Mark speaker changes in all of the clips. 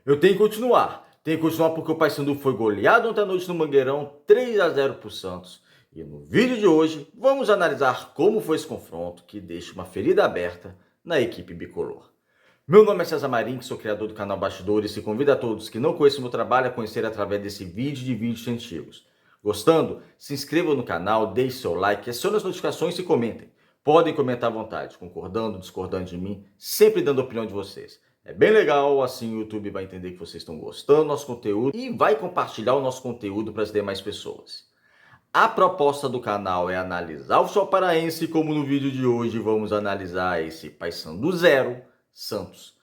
Speaker 1: Eu tenho que continuar. Tenho que continuar porque o Paysandu foi goleado ontem à noite no Mangueirão, 3-0 para o Santos. E no vídeo de hoje, vamos analisar como foi esse confronto que deixa uma ferida aberta na equipe bicolor. Meu nome é César Marim, sou criador do canal Bastidores e convido a todos que não conhecem o meu trabalho a conhecer através desse vídeo de vídeos antigos. Gostando? Se inscrevam no canal, deixe seu like, acione as notificações e comentem. Podem comentar à vontade, concordando, discordando de mim, sempre dando a opinião de vocês. É bem legal, assim o YouTube vai entender que vocês estão gostando do nosso conteúdo e vai compartilhar o nosso conteúdo para as demais pessoas. A proposta do canal é analisar o futebol paraense, como no vídeo de hoje vamos analisar esse Paysandu 0, Santos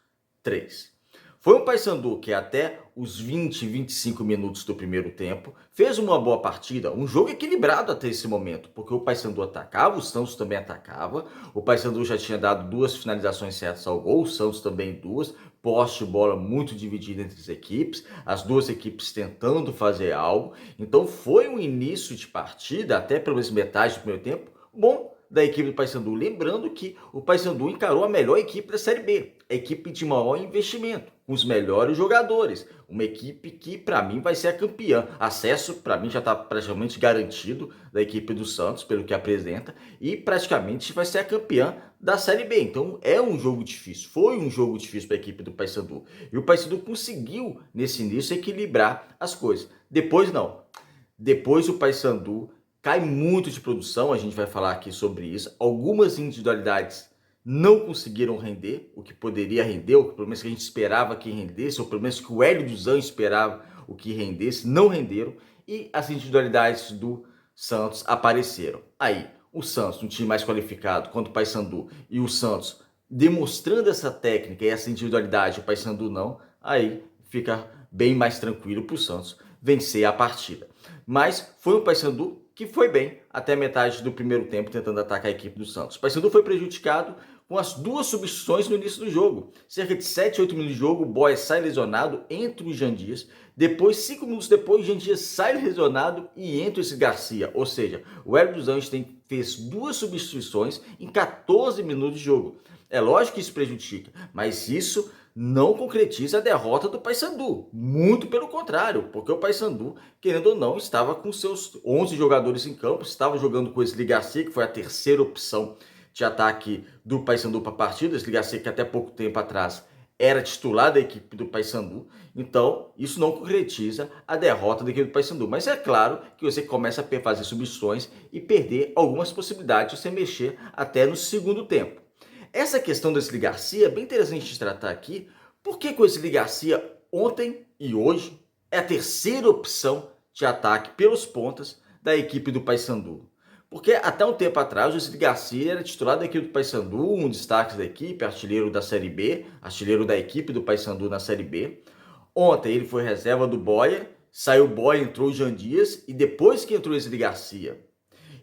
Speaker 1: 3. Foi um Paysandu que até os 20, 25 minutos do primeiro tempo fez uma boa partida, um jogo equilibrado até esse momento, porque o Paysandu atacava, o Santos também atacava, o Paysandu já tinha dado 2 finalizações certas ao gol, o Santos também 2, poste de bola muito dividido entre as duas equipes tentando fazer algo, então foi um início de partida, até pelo menos metade do primeiro tempo, bom da equipe do Paysandu. Lembrando que o Paysandu encarou a melhor equipe da Série B, a equipe de maior investimento, com os melhores jogadores. Uma equipe que, para mim, vai ser a campeã. Acesso, para mim, já está praticamente garantido da equipe do Santos, pelo que apresenta, e praticamente vai ser a campeã da Série B. Então, é um jogo difícil. Foi um jogo difícil para a equipe do Paysandu. E o Paysandu conseguiu, nesse início, equilibrar as coisas. Depois, não. Depois, o Paysandu cai muito de produção, a gente vai falar aqui sobre isso. Algumas individualidades não conseguiram render o que poderia render, ou pelo menos que a gente esperava que rendesse, ou pelo menos que o Hélio dos Anjos esperava o que rendesse, não renderam, e as individualidades do Santos apareceram. Aí, o Santos, um time mais qualificado quanto o Paysandu, e o Santos demonstrando essa técnica e essa individualidade, o Paysandu não, aí fica bem mais tranquilo para o Santos vencer a partida. Mas foi um Paysandu que foi bem até metade do primeiro tempo tentando atacar a equipe do Santos. O Paysandu foi prejudicado com as 2 substituições no início do jogo. Cerca de 7, 8 minutos de jogo, o Boia sai lesionado, entra o Jean Dias. Depois, 5 minutos depois, o Jean Dias sai lesionado e entra esse Garcia. Ou seja, o Hélio dos Anjos fez 2 substituições em 14 minutos de jogo. É lógico que isso prejudica, mas isso não concretiza a derrota do Paysandu. Muito pelo contrário, porque o Paysandu, querendo ou não, estava com seus 11 jogadores em campo, estava jogando com esse Garcia, que foi a terceira opção de ataque do Paysandu para a partida. Esse Garcia que até pouco tempo atrás era titular da equipe do Paysandu. Então, isso não concretiza a derrota da equipe do Paysandu. Mas é claro que você começa a fazer substituições e perder algumas possibilidades de você mexer até no segundo tempo. Essa questão do Wesley Garcia é bem interessante de tratar aqui, porque o Wesley Garcia ontem e hoje é a terceira opção de ataque pelos pontas da equipe do Paysandu. Porque até um tempo atrás o Wesley Garcia era titular da equipe do Paysandu, um destaque da equipe, artilheiro da Série B, artilheiro da equipe do Paysandu na Série B. Ontem ele foi reserva do Boia, saiu o Boia, entrou o Jean Dias e depois que entrou o Wesley Garcia,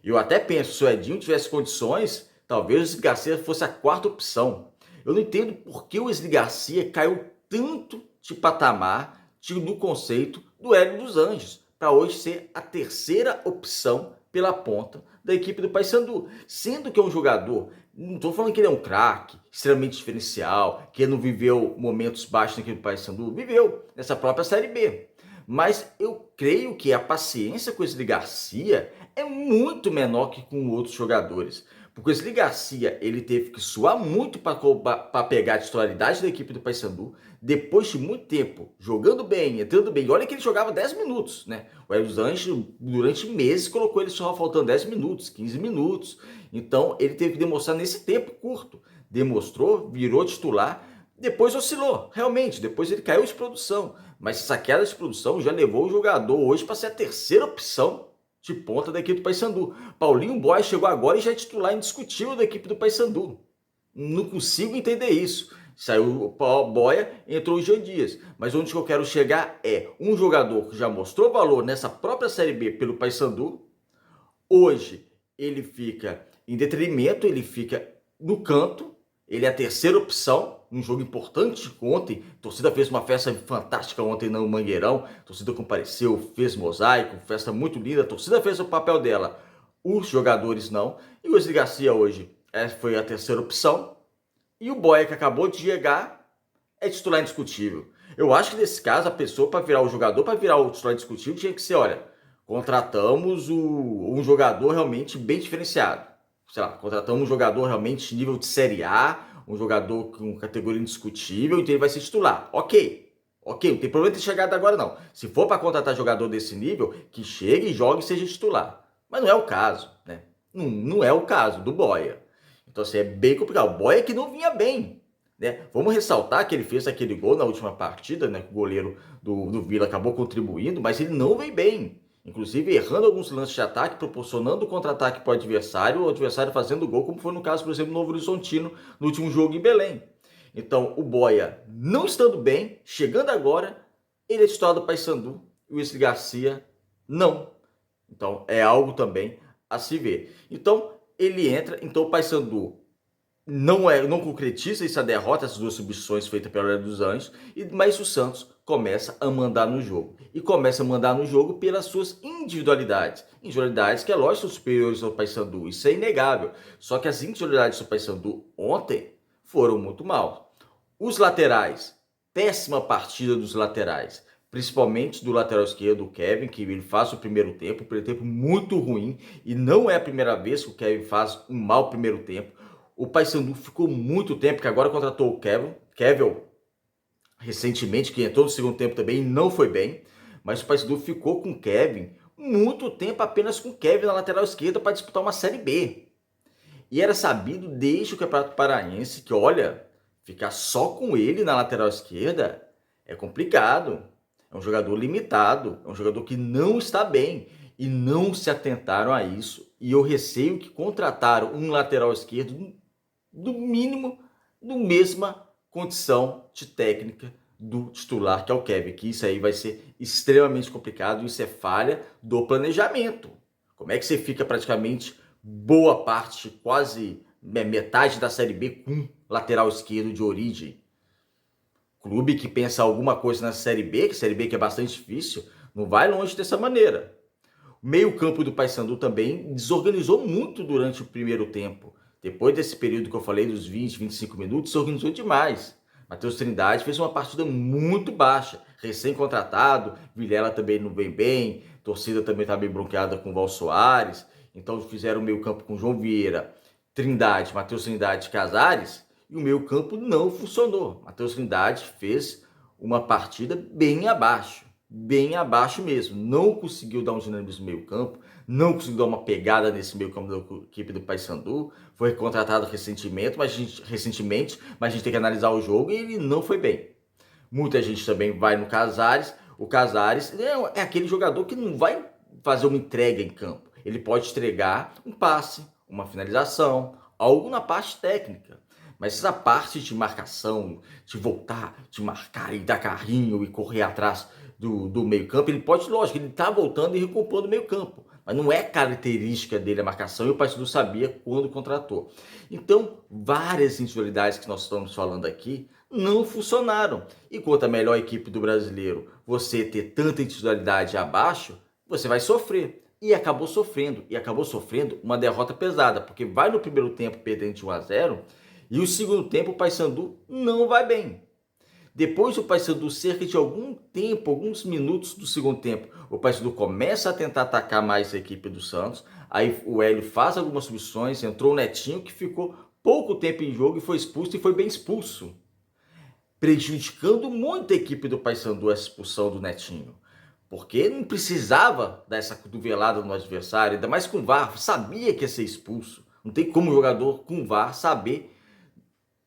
Speaker 1: eu até penso, se o Edinho tivesse condições, talvez o Wesley Garcia fosse a quarta opção. Eu não entendo por que o Wesley Garcia caiu tanto de patamar no conceito do Hélio dos Anjos, para hoje ser a terceira opção pela ponta da equipe do Paysandu. Sendo que é um jogador, não estou falando que ele é um craque, extremamente diferencial, que ele não viveu momentos baixos na equipe do Paysandu, viveu nessa própria Série B. Mas eu creio que a paciência com o Wesley Garcia é muito menor que com outros jogadores. Porque o Wesley Garcia, ele teve que suar muito para pegar a titularidade da equipe do Paysandu, depois de muito tempo, jogando bem, entrando bem. Olha que ele jogava 10 minutos, né? O Hélio dos Anjos, durante meses, colocou ele só faltando 10 minutos, 15 minutos. Então, ele teve que demonstrar nesse tempo curto. Demonstrou, virou titular, depois oscilou, realmente, depois ele caiu de produção. Mas essa queda de produção já levou o jogador hoje para ser a terceira opção de ponta da equipe do Paysandu. Paulinho Boia chegou agora e já é titular indiscutível da equipe do Paysandu. Não consigo entender isso. Saiu o Boia, entrou o Jean Dias. Mas onde eu quero chegar é um jogador que já mostrou valor nessa própria Série B pelo Paysandu. Hoje ele fica em detrimento, ele fica no canto. Ele é a terceira opção, um jogo importante ontem. A torcida fez uma festa fantástica ontem no Mangueirão. A torcida compareceu, fez mosaico, festa muito linda. A torcida fez o papel dela, os jogadores não. E o Wesley Garcia hoje foi a terceira opção. E o Boia, que acabou de chegar, é titular indiscutível. Eu acho que nesse caso a pessoa para virar o jogador, para virar o titular discutível, tinha que ser, olha, contratamos um jogador realmente bem diferenciado. Sei lá, contratamos um jogador realmente nível de Série A, um jogador com categoria indiscutível, então ele vai ser titular. Ok, ok, não tem problema ter chegado agora não. Se for para contratar jogador desse nível, que chegue, jogue e seja titular. Mas não é o caso, né? Não é o caso do Boia. Então assim, é bem complicado. O Boia é que não vinha bem. Né? Vamos ressaltar que ele fez aquele gol na última partida, né? O goleiro do Vila acabou contribuindo, mas ele não veio bem. Inclusive errando alguns lances de ataque, proporcionando contra-ataque para o adversário fazendo gol, como foi no caso, por exemplo, do Novo Horizontino no último jogo em Belém. Então, o Boia não estando bem, chegando agora, ele é titular do Paysandu e o Wesley Garcia não. Então, é algo também a se ver. Então, ele entra, então o Paysandu não concretiza essa derrota, essas duas substituições feitas pela Hora dos Anjos, mas o Santos começa a mandar no jogo. E começa a mandar no jogo pelas suas individualidades. Individualidades que, é lógico, são superiores ao Paysandu, isso é inegável. Só que as individualidades do Paysandu ontem foram muito mal. Os laterais, péssima partida dos laterais. Principalmente do lateral esquerdo, o Kevin, que ele faz o primeiro tempo muito ruim. E não é a primeira vez que o Kevin faz um mau primeiro tempo. O Paysandu ficou muito tempo, que agora contratou o Kevin recentemente, que entrou no segundo tempo também e não foi bem. Mas o Paysandu ficou com o Kevin muito tempo apenas com o Kevin na lateral esquerda para disputar uma Série B. E era sabido desde o Campeonato Paraense que, olha, ficar só com ele na lateral esquerda é complicado. É um jogador limitado, é um jogador que não está bem. E não se atentaram a isso. E eu receio que contrataram um lateral esquerdo do mínimo, do mesma condição de técnica do titular, que é o Kevin, que isso aí vai ser extremamente complicado, isso é falha do planejamento. Como é que você fica praticamente boa parte, quase metade da Série B com lateral esquerdo de origem? Clube que pensa alguma coisa na Série B, que é bastante difícil, não vai longe dessa maneira. O meio-campo do Paysandu também desorganizou muito durante o primeiro tempo. Depois desse período que eu falei, dos 20, 25 minutos, se organizou demais. Matheus Trindade fez uma partida muito baixa, recém-contratado, Vilela também não vem bem, torcida também está bem bronqueada com o Val Soares, então fizeram o meio campo com João Vieira, Trindade, Matheus Trindade e Casares, e o meio campo não funcionou. Matheus Trindade fez uma partida bem abaixo mesmo, não conseguiu dar um dinamismo no meio campo, não conseguiu dar uma pegada nesse meio campo da equipe do Paysandu, foi contratado recentemente, mas a gente tem que analisar o jogo e ele não foi bem. Muita gente também vai no Casares, o Casares é aquele jogador que não vai fazer uma entrega em campo, ele pode entregar um passe, uma finalização, algo na parte técnica. Mas essa parte de marcação, de voltar, de marcar e dar carrinho e correr atrás do meio campo, ele pode, lógico, ele tá voltando e recompondo o meio campo. Mas não é característica dele a marcação e o Paysandu sabia quando contratou. Então, várias individualidades que nós estamos falando aqui não funcionaram. E quanto a melhor equipe do brasileiro, você ter tanta individualidade abaixo, você vai sofrer. E acabou sofrendo uma derrota pesada, porque vai no primeiro tempo perdendo de 1-0 e o segundo tempo o Paysandu não vai bem. Depois o Paysandu, cerca de algum tempo, alguns minutos do segundo tempo, o Paysandu começa a tentar atacar mais a equipe do Santos. Aí o Hélio faz algumas substituições, entrou o Netinho, que ficou pouco tempo em jogo e foi expulso, e foi bem expulso. Prejudicando muito a equipe do Paysandu essa expulsão do Netinho. Porque não precisava dar essa cotovelada no adversário, ainda mais com o VAR, sabia que ia ser expulso. Não tem como o jogador com o VAR saber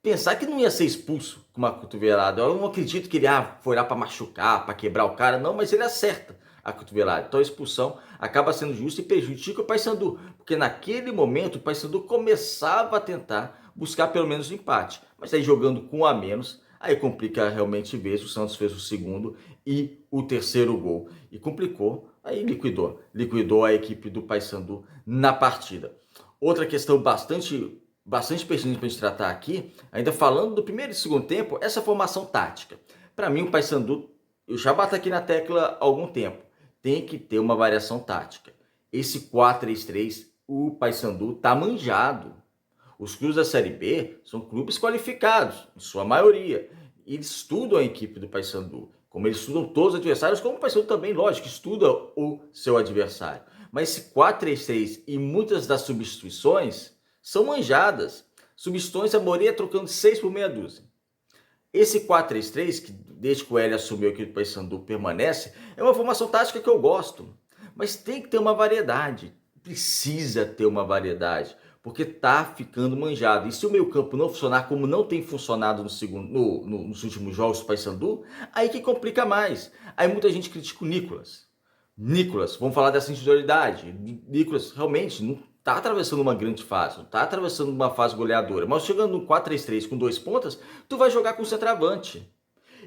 Speaker 1: pensar que não ia ser expulso com uma cotovelada. Eu não acredito que ele foi lá para machucar, para quebrar o cara, não, mas ele acerta a cotovelada. Então a expulsão acaba sendo justa e prejudica o Paysandu, porque naquele momento o Paysandu começava a tentar buscar pelo menos o empate, mas aí jogando com um a menos, aí complica realmente ver. O Santos fez o segundo e o terceiro gol e complicou, aí liquidou a equipe do Paysandu na partida. Outra questão bastante pertinente para a gente tratar aqui, ainda falando do primeiro e segundo tempo, essa formação tática. Para mim, o Paysandu, eu já bato aqui na tecla há algum tempo, tem que ter uma variação tática. Esse 4-3-3, o Paysandu tá manjado. Os clubes da Série B são clubes qualificados, em sua maioria. eles estudam a equipe do Paysandu, como eles estudam todos os adversários, como o Paysandu também, lógico, estuda o seu adversário. Mas esse 4-3-3 e muitas das substituições são manjadas. Substituições, a maioria trocando 6 por meia dúzia. Esse 4-3-3, que desde que o Hélio assumiu aqui do Paysandu permanece, é uma formação tática que eu gosto. Mas tem que ter uma variedade. Precisa ter uma variedade. Porque tá ficando manjado. E se o meio campo não funcionar como não tem funcionado nos últimos jogos do Paysandu, aí que complica mais. Aí muita gente critica o Nicolas. Nicolas, vamos falar dessa individualidade. Nicolas realmente não tá atravessando uma grande fase, não tá atravessando uma fase goleadora. Mas chegando no 4-3-3 com 2 pontas, tu vai jogar com o centroavante.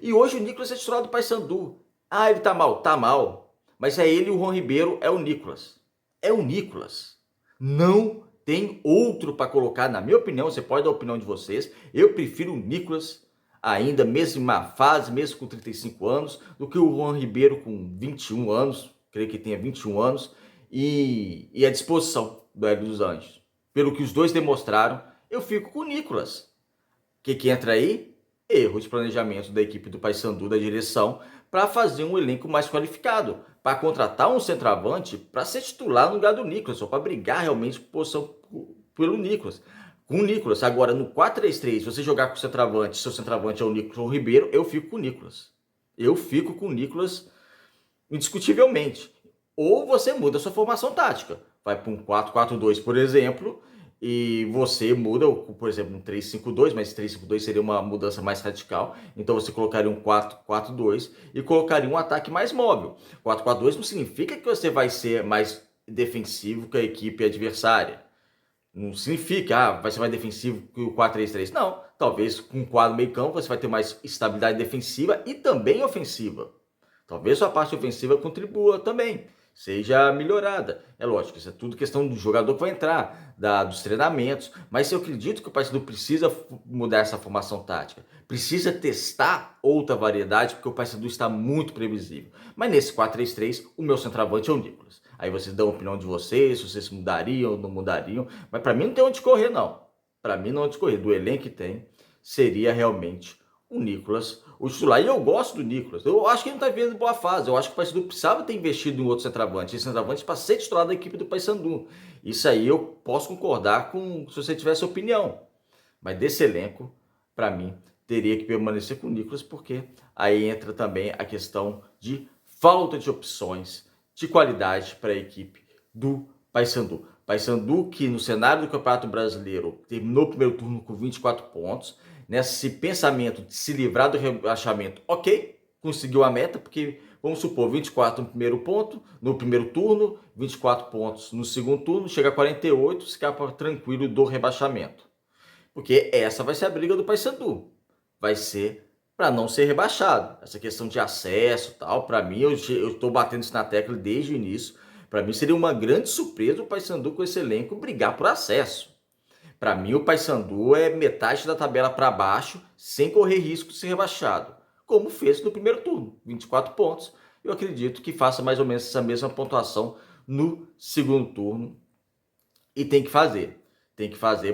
Speaker 1: E hoje o Nicolas é titular do Paysandu. Ah, ele tá mal. Tá mal. Mas é ele e o Juan Ribeiro, é o Nicolas. É o Nicolas. Não tem outro para colocar, na minha opinião. Você pode dar a opinião de vocês. Eu prefiro o Nicolas, ainda mesmo em má fase, mesmo com 35 anos, do que o Juan Ribeiro com 21 anos. Creio que tenha 21 anos. E à disposição do Hélio dos Anjos. Pelo que os dois demonstraram, eu fico com o Nicolas. O que entra aí? Erro de planejamento da equipe do Paysandu, da direção, para fazer um elenco mais qualificado, para contratar um centroavante para ser titular no lugar do Nicolas, ou para brigar realmente por posição pelo Nicolas. Com o Nicolas, agora no 4-3-3, você jogar com o centroavante, seu centroavante é o Nicolas Ribeiro, eu fico com o Nicolas. Eu fico com o Nicolas indiscutivelmente. Ou você muda a sua formação tática, vai para um 4-4-2, por exemplo, e você muda, por exemplo, um 3-5-2, mas 3-5-2 seria uma mudança mais radical. Então você colocaria um 4-4-2 e colocaria um ataque mais móvel. 4-4-2 não significa que você vai ser mais defensivo que a equipe adversária. Não significa, vai ser mais defensivo que o 4-3-3. Não, talvez com um quadro meio campo você vai ter mais estabilidade defensiva e também ofensiva. Talvez sua parte ofensiva contribua também, seja melhorada. É lógico, isso é tudo questão do jogador que vai entrar, dos treinamentos. Mas eu acredito que o Paysandu precisa mudar essa formação tática. Precisa testar outra variedade, porque o Paysandu está muito previsível. Mas nesse 4-3-3, o meu centroavante é o Nicolas. Aí vocês dão a opinião de vocês, se vocês mudariam ou não mudariam. Mas para mim não tem onde correr, não. Para mim não tem onde correr. Do elenco que tem, seria realmente o Nicolas, o titular. E eu gosto do Nicolas. Eu acho que ele não está vivendo boa fase. Eu acho que o Paysandu precisava ter investido em outro centroavante. Esse centroavante para ser titular da equipe do Paysandu. Isso aí eu posso concordar com se você tivesse opinião. Mas desse elenco, para mim, teria que permanecer com o Nicolas, porque aí entra também a questão de falta de opções de qualidade para a equipe do Paysandu. Paysandu que no cenário do Campeonato Brasileiro terminou o primeiro turno com 24 pontos. Nesse pensamento de se livrar do rebaixamento, ok, conseguiu a meta, porque vamos supor 24 no primeiro turno, 24 pontos no segundo turno, chega a 48, escapa tranquilo do rebaixamento. Porque essa vai ser a briga do Paysandu. Vai ser para não ser rebaixado. Essa questão de acesso e tal, para mim, eu estou batendo isso na tecla desde o início. Para mim seria uma grande surpresa o Paysandu com esse elenco brigar por acesso. Para mim, o Paysandu é metade da tabela para baixo, sem correr risco de ser rebaixado, como fez no primeiro turno, 24 pontos. Eu acredito que faça mais ou menos essa mesma pontuação no segundo turno. E tem que fazer,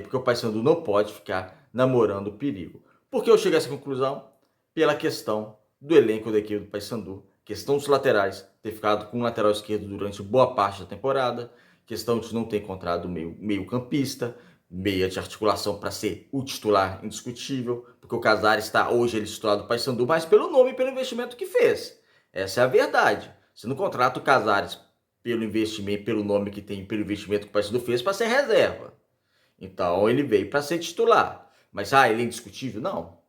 Speaker 1: porque o Paysandu não pode ficar namorando o perigo. Por que eu cheguei a essa conclusão? Pela questão do elenco da equipe do Paysandu, questão dos laterais, ter ficado com o lateral esquerdo durante boa parte da temporada, questão de não ter encontrado meio campista, meia de articulação para ser o titular indiscutível, porque o Casares está hoje ele titular do Paysandu, mas pelo nome e pelo investimento que fez. Essa é a verdade. Você não contrata o Casares pelo investimento, pelo nome que tem, pelo investimento que o Paysandu fez para ser reserva. Então ele veio para ser titular. Mas ele é indiscutível? Não,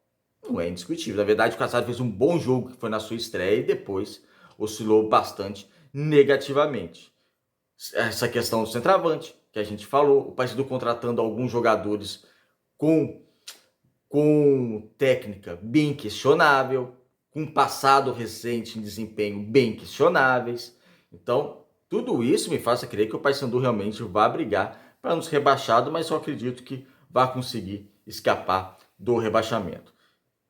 Speaker 1: não é indiscutível. Na verdade, o Casares fez um bom jogo, que foi na sua estreia, e depois oscilou bastante negativamente. Essa questão do centroavante, que a gente falou, o Paysandu contratando alguns jogadores com técnica bem questionável, com passado recente em desempenho bem questionáveis. Então, tudo isso me faz crer que o Paysandu realmente vai brigar para não ser rebaixado, mas só acredito que vai conseguir escapar do rebaixamento.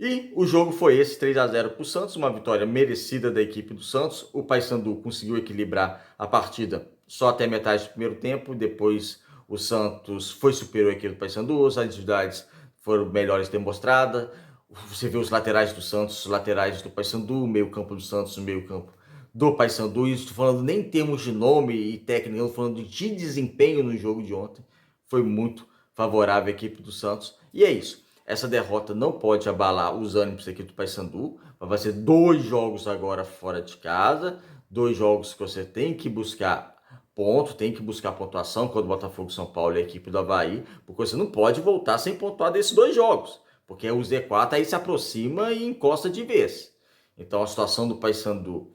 Speaker 1: E o jogo foi esse, 3-0 para o Santos, uma vitória merecida da equipe do Santos. O Paysandu conseguiu equilibrar a partida só até metade do primeiro tempo, depois o Santos foi superior à equipe do Paysandu, as individualidades foram melhores demonstradas, Você vê os laterais do Santos, os laterais do Paysandu, o meio-campo do Santos, o meio-campo do Paysandu. E estou falando nem em termos de nome e técnica, estou falando de desempenho no jogo de ontem. Foi muito favorável à equipe do Santos. E é isso. Essa derrota não pode abalar os ânimos da equipe do Paysandu. Vai ser 2 jogos agora fora de casa. 2 jogos que você tem que buscar ponto, tem que buscar pontuação contra o Botafogo, São Paulo e a equipe do Avaí. Porque você não pode voltar sem pontuar desses 2 jogos. Porque o Z4 aí se aproxima e encosta de vez. Então a situação do Paysandu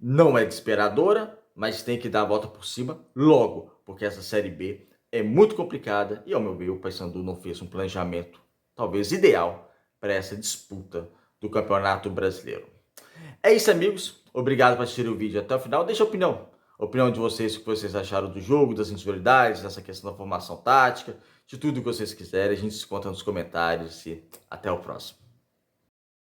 Speaker 1: não é desesperadora, mas tem que dar a volta por cima logo, porque essa Série B é muito complicada e, ao meu ver, o Paysandu não fez um planejamento talvez ideal para essa disputa do Campeonato Brasileiro. É isso, amigos. Obrigado por assistir o vídeo até o final. Deixa a opinião de vocês, o que vocês acharam do jogo, das individualidades, dessa questão da formação tática, de tudo que vocês quiserem. A gente se conta nos comentários e até o próximo.